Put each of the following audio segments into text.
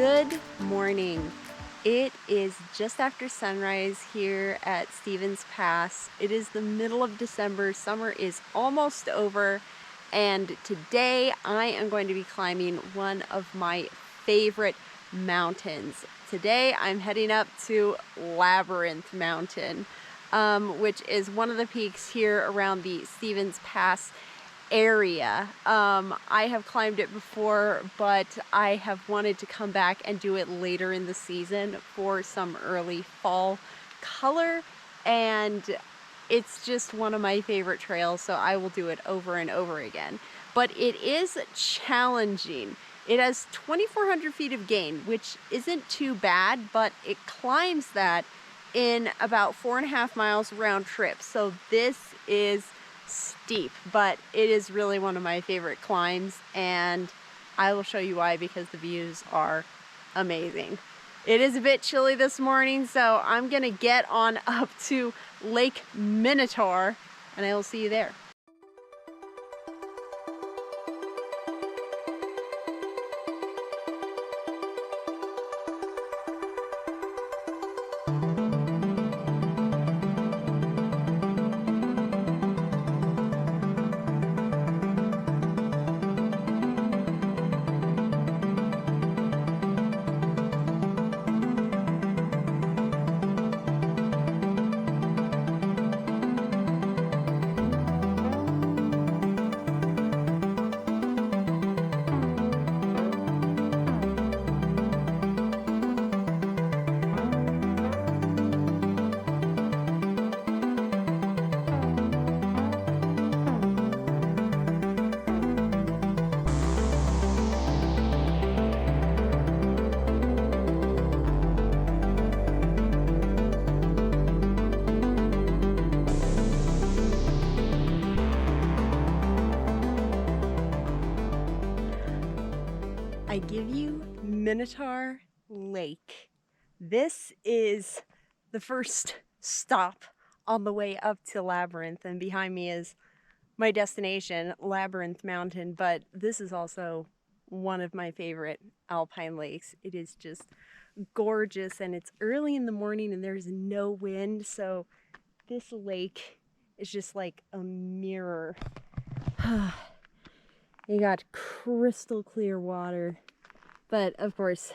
Good morning. It is just after sunrise here at Stevens Pass. It is the middle of December. Summer is almost over, and today I am going to be climbing one of my favorite mountains. Today I'm heading up to Labyrinth Mountain, which is one of the peaks here around the Stevens Pass area. I have climbed it before, but I have wanted to come back and do it later in the season for some early fall color, and it's just one of my favorite trails, so I will do it over and over again. But it is challenging. It has 2,400 feet of gain, which isn't too bad, but it climbs that in about 4.5 miles round trip. So this is steep, but it is really one of my favorite climbs, and I will show you why, because the views are amazing. It is a bit chilly this morning, so I'm gonna get on up to Lake Minotaur, and I will see you there. I give you Minotaur Lake. This is the first stop on the way up to Labyrinth, and behind me is my destination, Labyrinth Mountain, but this is also one of my favorite alpine lakes. It is just gorgeous, and it's early in the morning and there's no wind, so this lake is just like a mirror. You got crystal clear water, but of course,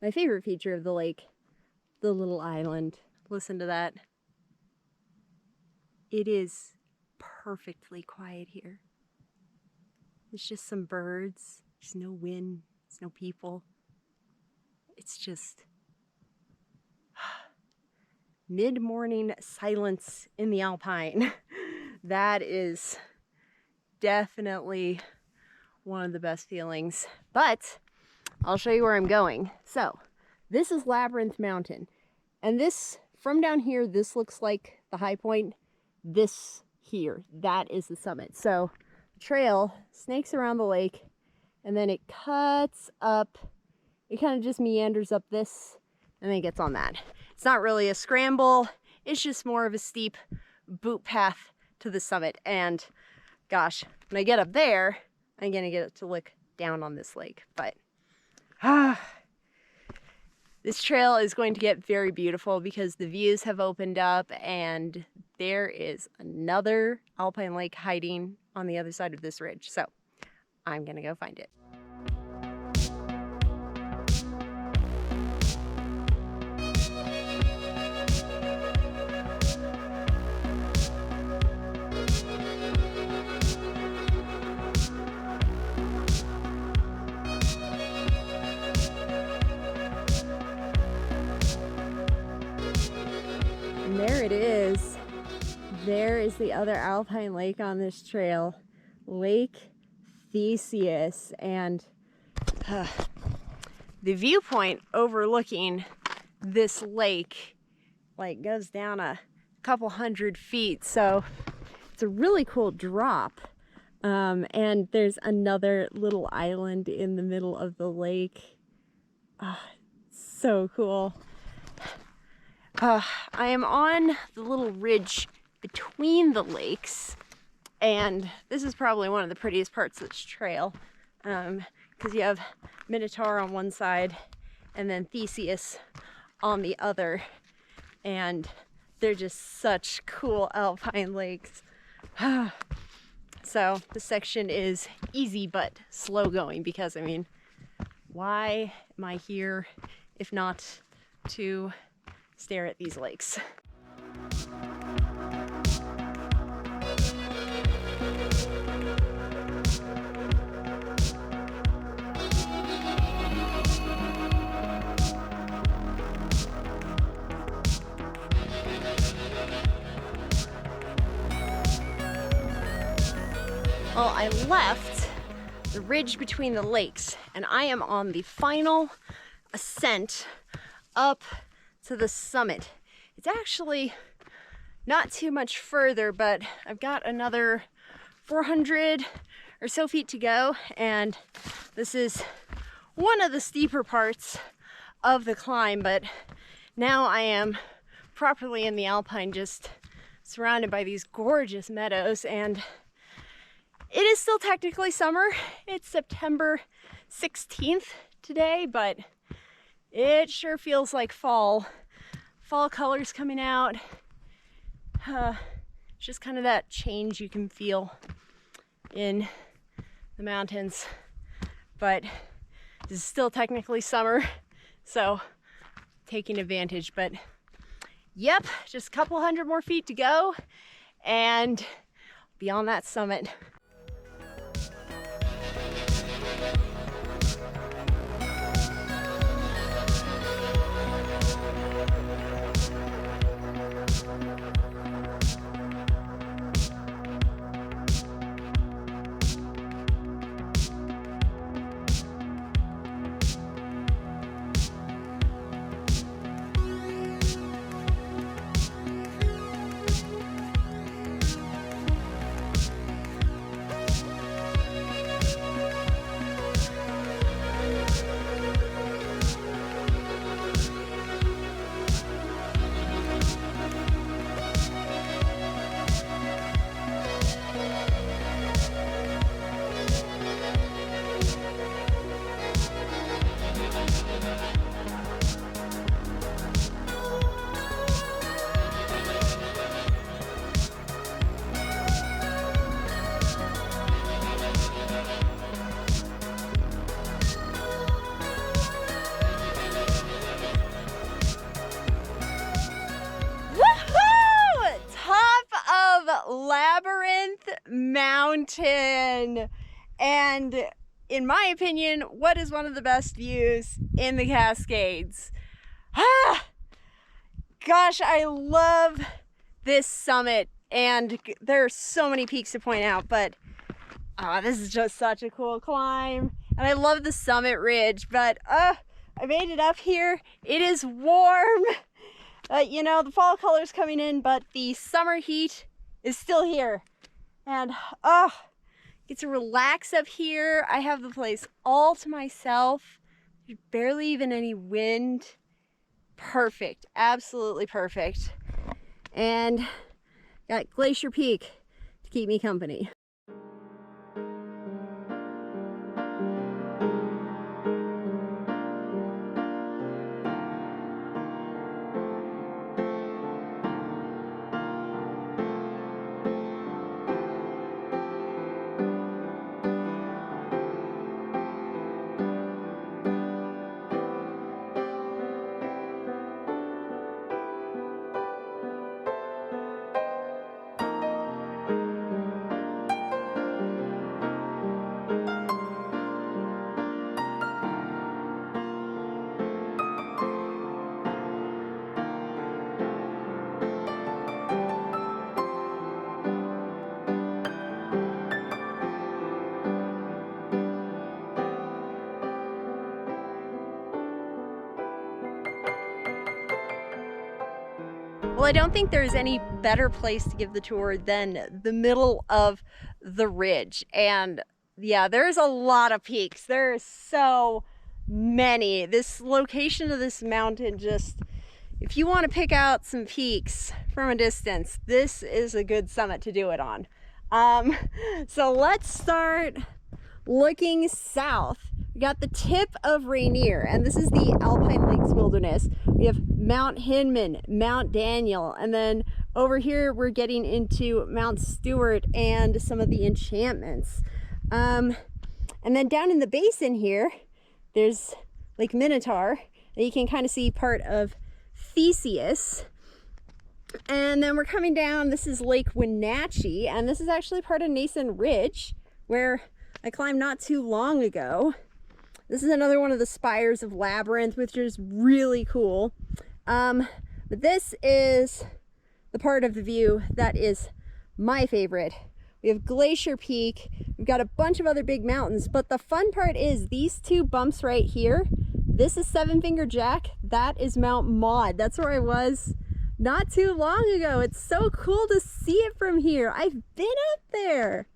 my favorite feature of the lake, the little island. Listen to that. It is perfectly quiet here. There's just some birds, there's no wind, there's no people. It's just mid-morning silence in the Alpine. That is definitely one of the best feelings, but I'll show you where I'm going. So this is Labyrinth Mountain, and this, from down here, this looks like the high point. This here, that is the summit. So the trail snakes around the lake, and then it cuts up. It kind of just meanders up this, and then it gets on that. It's not really a scramble. It's just more of a steep boot path to the summit. And gosh, when I get up there, I'm gonna get to look down on this lake. But this trail is going to get very beautiful because the views have opened up, and there is another alpine lake hiding on the other side of this ridge. So I'm gonna go find it. And there it is. There is the other alpine lake on this trail, Lake Theseus, and the viewpoint overlooking this lake like goes down a couple hundred feet, so it's a really cool drop. And there's another little island in the middle of the lake. So cool. I am on the little ridge between the lakes, and this is probably one of the prettiest parts of this trail, because you have Minotaur on one side and then Theseus on the other. And they're just such cool alpine lakes. So this section is easy but slow going because, I mean, why am I here if not to stare at these lakes? Well, I left the ridge between the lakes and I am on the final ascent up to the summit. It's actually not too much further, but I've got another 400 or so feet to go, and this is one of the steeper parts of the climb, but now I am properly in the Alpine, just surrounded by these gorgeous meadows, and it is still technically summer. It's September 16th today, but it sure feels like fall. Fall colors coming out. It's just kind of that change you can feel in the mountains. But this is still technically summer, so taking advantage. But yep, just a couple hundred more feet to go and be on that summit. Labyrinth Mountain, and in my opinion, what is one of the best views in the Cascades? Gosh, I love this summit, and there are so many peaks to point out, but this is just such a cool climb, and I love the summit ridge. But I made it up here. It is warm. You know, the fall color's coming in, but the summer heat is still here, and get to relax up here. I have the place all to myself. There's barely even any wind. Perfect, absolutely perfect. And got Glacier Peak to keep me company. Well, I don't think there's any better place to give the tour than the middle of the ridge. And yeah, there's a lot of peaks. There's so many. This location of this mountain, just, if you want to pick out some peaks from a distance, this is a good summit to do it on. So let's start looking south. We got the tip of Rainier, and this is the Alpine Lakes Wilderness. We have Mount Hinman, Mount Daniel, and then over here we're getting into Mount Stewart and some of the enchantments. And then down in the basin here, there's Lake Minotaur, and you can kind of see part of Theseus. And then we're coming down, this is Lake Wenatchee, and this is actually part of Nason Ridge, where I climbed not too long ago. This is another one of the spires of Labyrinth, which is really cool. But this is the part of the view that is my favorite. We have Glacier Peak. We've got a bunch of other big mountains, but the fun part is these two bumps right here. This is Seven Finger Jack. That is Mount Maud. That's where I was not too long ago. It's so cool to see it from here. I've been up there.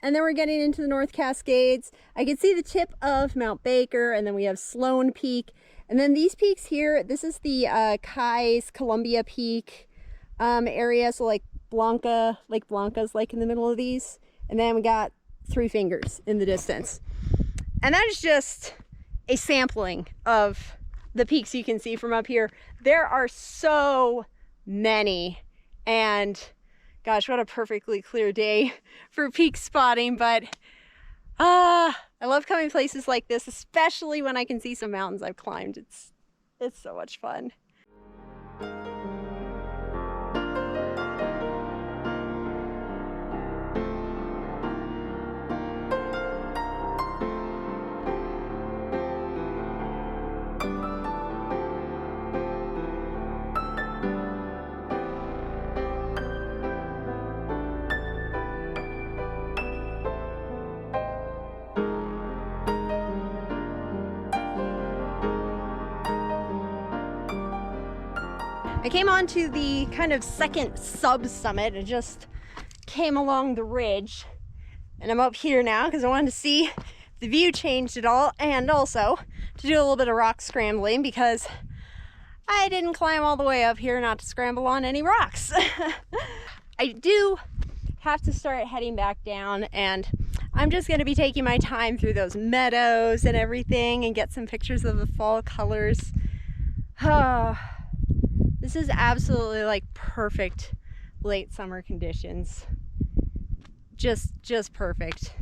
And then we're getting into the North Cascades. I can see the tip of Mount Baker, and then we have Sloan Peak. And then these peaks here, this is the Kais, Columbia Peak area. So like Lake Blanca's like in the middle of these. And then we got Three Fingers in the distance. And that is just a sampling of the peaks you can see from up here. There are so many, and gosh, what a perfectly clear day for peak spotting. But I love coming places like this, especially when I can see some mountains I've climbed. It's so much fun. I came onto the kind of second sub-summit and just came along the ridge, and I'm up here now because I wanted to see if the view changed at all, and also to do a little bit of rock scrambling because I didn't climb all the way up here not to scramble on any rocks. I do have to start heading back down, and I'm just going to be taking my time through those meadows and everything and get some pictures of the fall colors. This is absolutely like perfect late summer conditions. Just perfect.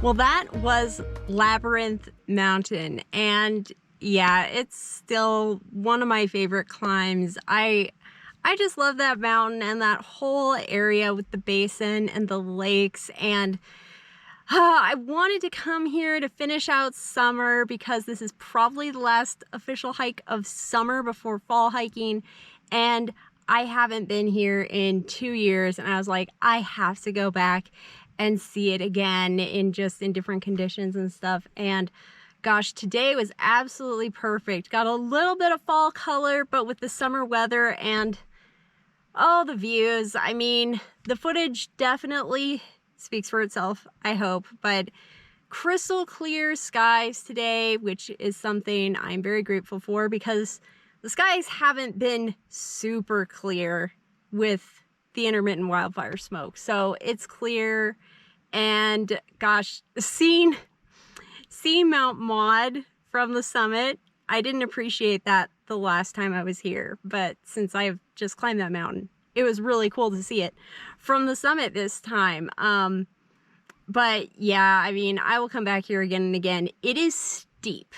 Well, that was Labyrinth Mountain, and yeah, it's still one of my favorite climbs. I just love that mountain and that whole area with the basin and the lakes, and I wanted to come here to finish out summer because this is probably the last official hike of summer before fall hiking, and I haven't been here in 2 years, and I was like, I have to go back and see it again in different conditions and stuff. And gosh, today was absolutely perfect. Got a little bit of fall color, but with the summer weather and oh, the views. I mean, the footage definitely speaks for itself, I hope, but crystal clear skies today, which is something I'm very grateful for because the skies haven't been super clear with the intermittent wildfire smoke. So it's clear And gosh, seeing Mount Maud from the summit, I didn't appreciate that the last time I was here, but since I've just climbed that mountain, it was really cool to see it from the summit this time. But yeah, I mean, I will come back here again and again. It is steep.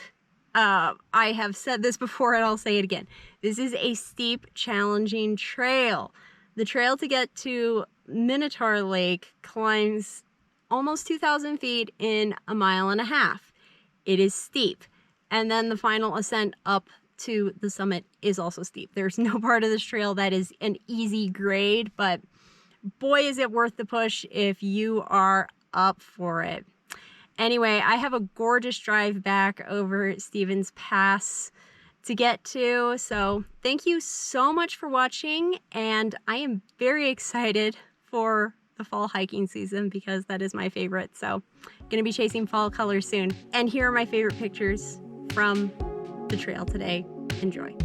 I have said this before and I'll say it again. This is a steep, challenging trail. The trail to get to Minotaur Lake climbs almost 2,000 feet in a mile and a half. It is steep. And then the final ascent up to the summit is also steep. There's no part of this trail that is an easy grade, but boy, is it worth the push if you are up for it. Anyway, I have a gorgeous drive back over Stevens Pass to get to. So thank you so much for watching. And I am very excited for the fall hiking season because that is my favorite. So gonna be chasing fall colors soon. And here are my favorite pictures from the trail today. Enjoy.